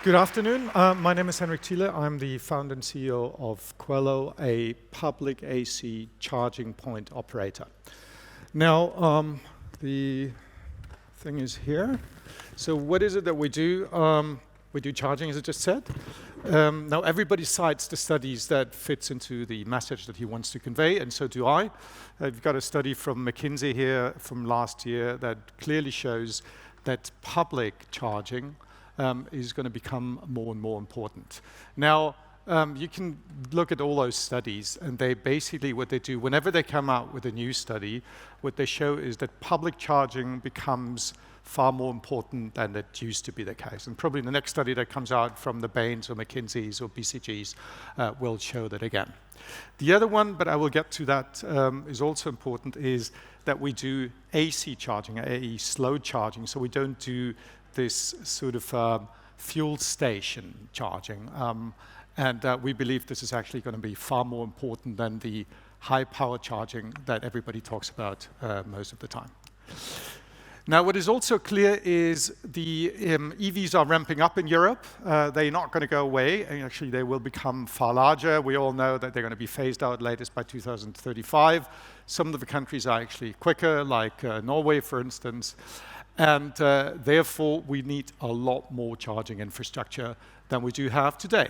Good afternoon. My name is Henrik Thiele. I'm the founder and CEO of Qwello, a public AC charging point operator. Now, the thing is here. So what is it that we do? We do charging, as I just said. Now, everybody cites the studies that fits into the message that he wants to convey, and so do I. I've got a study from McKinsey here from last year that clearly shows that public charging is going to become more and more important. Now, you can look at all those studies, and they basically, what they do, whenever they come out with a new study, what they show is that public charging becomes far more important than it used to be the case. And probably the next study that comes out from the Bains or McKinsey's or BCG's will show that again. The other one, but I will get to that, is also important, is that we do AC charging, i.e. slow charging, so we don't do this sort of fuel station charging. And we believe this is actually going to be far more important than the high power charging that everybody talks about most of the time. Now, what is also clear is the EVs are ramping up in Europe. They're not going to go away, and actually they will become far larger. We all know that they're going to be phased out latest by 2035. Some of the countries are actually quicker, like Norway, for instance. And therefore, we need a lot more charging infrastructure than we do have today.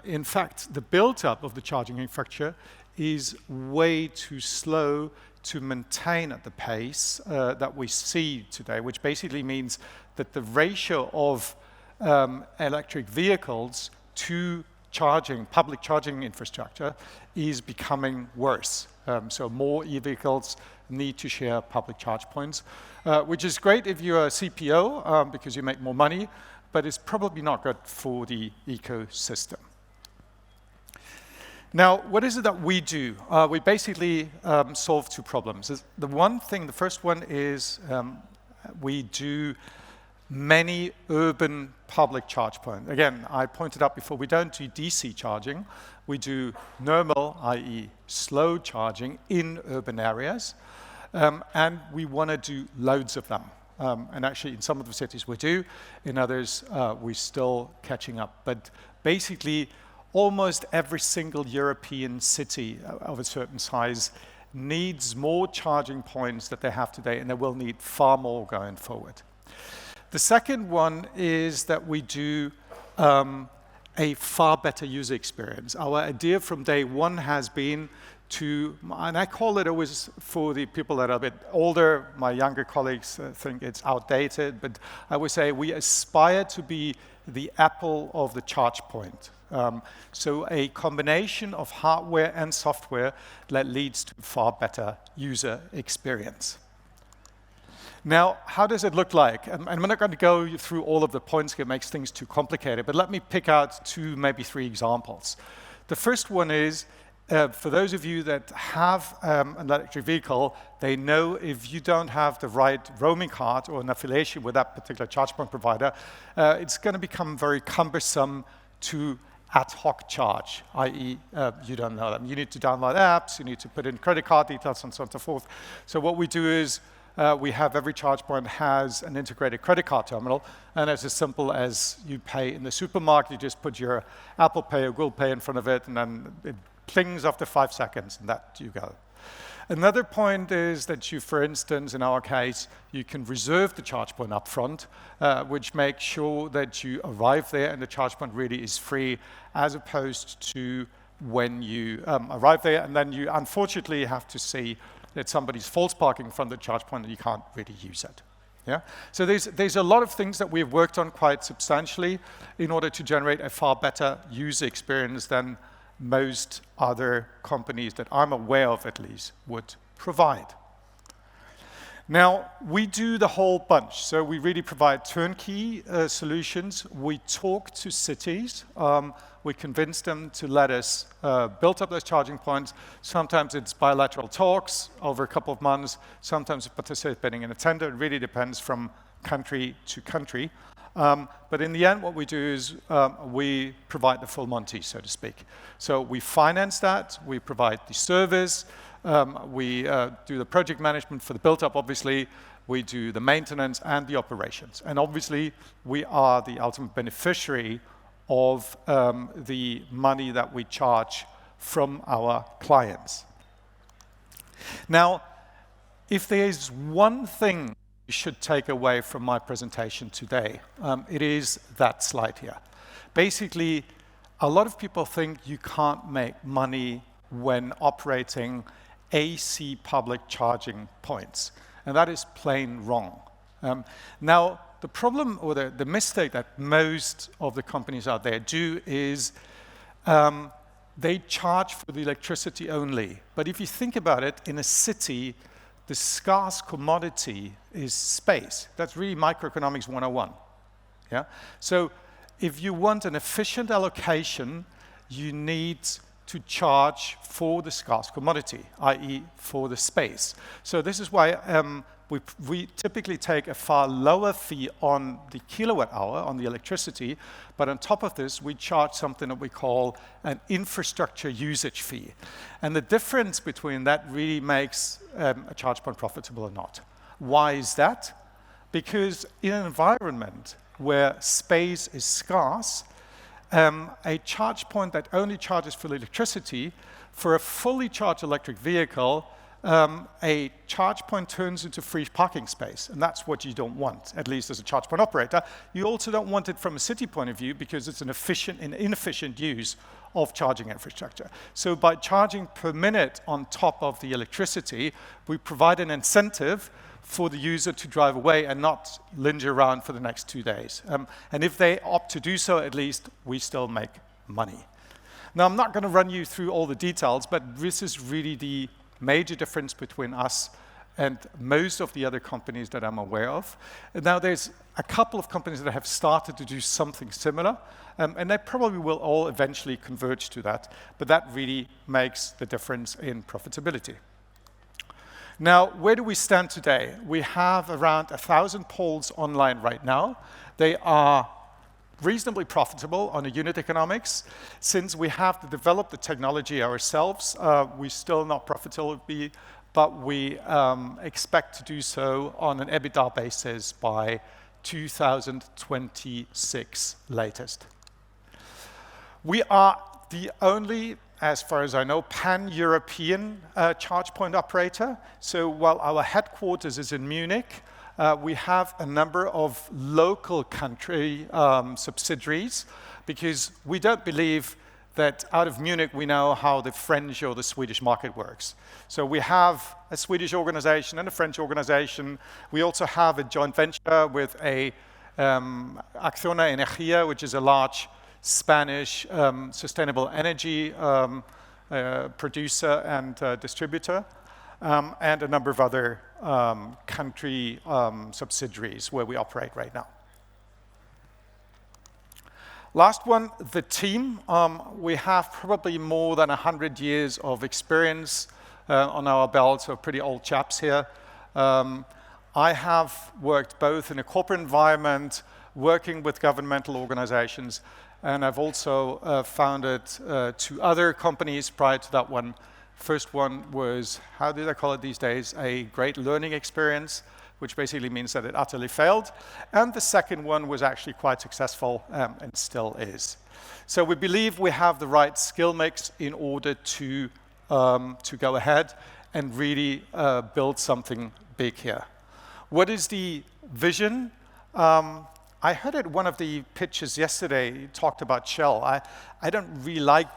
In fact, the build-up of the charging infrastructure is way too slow to maintain at the pace that we see today, which basically means that the ratio of electric vehicles to charging, public charging infrastructure is becoming worse. So more e-vehicles need to share public charge points, which is great if you're a CPO because you make more money, but it's probably not good for the ecosystem. Now, what is it that we do? We basically solve two problems. The first one is we do many urban public charge points. Again, I pointed out before, we don't do DC charging. We do normal, i.e. slow charging in urban areas. And we want to do loads of them. And actually, in some of the cities we do. In others, we're still catching up. But basically, almost every single European city of a certain size needs more charging points that they have today, and they will need far more going forward. The second one is that we do a far better user experience. Our idea from day one has been to, and I call it always for the people that are a bit older, my younger colleagues think it's outdated, but I would say we aspire to be the Apple of the charge point. So a combination of hardware and software that leads to far better user experience. Now, how does it look like? And I'm not going to go through all of the points, it makes things too complicated, but let me pick out two, maybe three examples. The first one is, for those of you that have an electric vehicle, they know if you don't have the right roaming card or an affiliation with that particular charge point provider, it's going to become very cumbersome to ad hoc charge, i.e. You don't know them. You need to download apps, you need to put in credit card details, and so on and so forth. So what we do is we have every charge point has an integrated credit card terminal, and it's as simple as you pay in the supermarket, you just put your Apple Pay or Google Pay in front of it, and then it plings after 5 seconds, and that you go. Another point is that you, for instance, in our case, you can reserve the charge point up front, which makes sure that you arrive there and the charge point really is free, as opposed to when you arrive there and then you unfortunately have to see that somebody's false parking in front of the charge point and you can't really use it. Yeah? So there's a lot of things that we've worked on quite substantially in order to generate a far better user experience than most other companies that I'm aware of, at least, would provide. Now, we do the whole bunch. So we really provide turnkey solutions. We talk to cities. We convince them to let us build up those charging points. Sometimes it's bilateral talks over a couple of months. Sometimes participating in a tender. It really depends from country to country. But in the end, what we do is we provide the full Monty, so to speak. So we finance that, we provide the service, we do the project management for the build-up, obviously, we do the maintenance and the operations. And obviously, we are the ultimate beneficiary of the money that we charge from our clients. Now, if there is one thing you should take away from my presentation today, it is that slide here. Basically, a lot of people think you can't make money when operating AC public charging points, and that is plain wrong. Now, the problem or the mistake that most of the companies out there do is they charge for the electricity only. But if you think about it, in a city, the scarce commodity is space. That's really microeconomics 101. Yeah? So if you want an efficient allocation, you need to charge for the scarce commodity, i.e. for the space. So this is why we typically take a far lower fee on the kilowatt hour, on the electricity, but on top of this, we charge something that we call an infrastructure usage fee. And the difference between that really makes a charge point profitable or not. Why is that? Because in an environment where space is scarce, a charge point that only charges for electricity, for a fully charged electric vehicle, a charge point turns into free parking space, and that's what you don't want, at least as a charge point operator. You also don't want it from a city point of view because it's an efficient and inefficient use of charging infrastructure. So by charging per minute on top of the electricity, we provide an incentive for the user to drive away and not linger around for the next 2 days. And if they opt to do so, at least we still make money. Now, I'm not going to run you through all the details, but this is really the major difference between us and most of the other companies that I'm aware of. And now there's a couple of companies that have started to do something similar, and they probably will all eventually converge to that, but that really makes the difference in profitability. Now, where do we stand today? We have around 1,000 poles online right now. They are reasonably profitable on a unit economics. Since we have developed the technology ourselves, we're still not profitable, but we expect to do so on an EBITDA basis by 2026 latest. We are the only, as far as I know, pan-European charge point operator. So while our headquarters is in Munich, we have a number of local country subsidiaries, because we don't believe that out of Munich we know how the French or the Swedish market works. So we have a Swedish organization and a French organization. We also have a joint venture with a Acciona Energía, which is a large Spanish sustainable energy producer and distributor, and a number of other country subsidiaries where we operate right now. Last one, the team. We have probably more than 100 years of experience on our belt, so pretty old chaps here. I have worked both in a corporate environment, working with governmental organizations, and I've also founded 2 other companies prior to that one. First one was, how do they call it these days, a great learning experience, which basically means that it utterly failed. And the second one was actually quite successful and still is. So we believe we have the right skill mix in order to go ahead and really build something big here. What is the vision? I heard at one of the pitches yesterday, you talked about Shell. I don't really like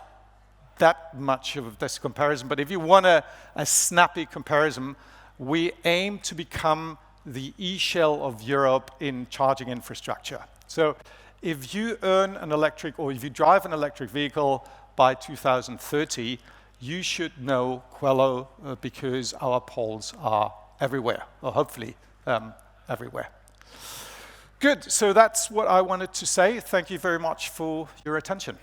that much of this comparison, but if you want a snappy comparison, we aim to become the e-Shell of Europe in charging infrastructure. So if you earn an electric, or if you drive an electric vehicle by 2030, you should know Qwello because our poles are everywhere, or hopefully everywhere. Good, so that's what I wanted to say. Thank you very much for your attention.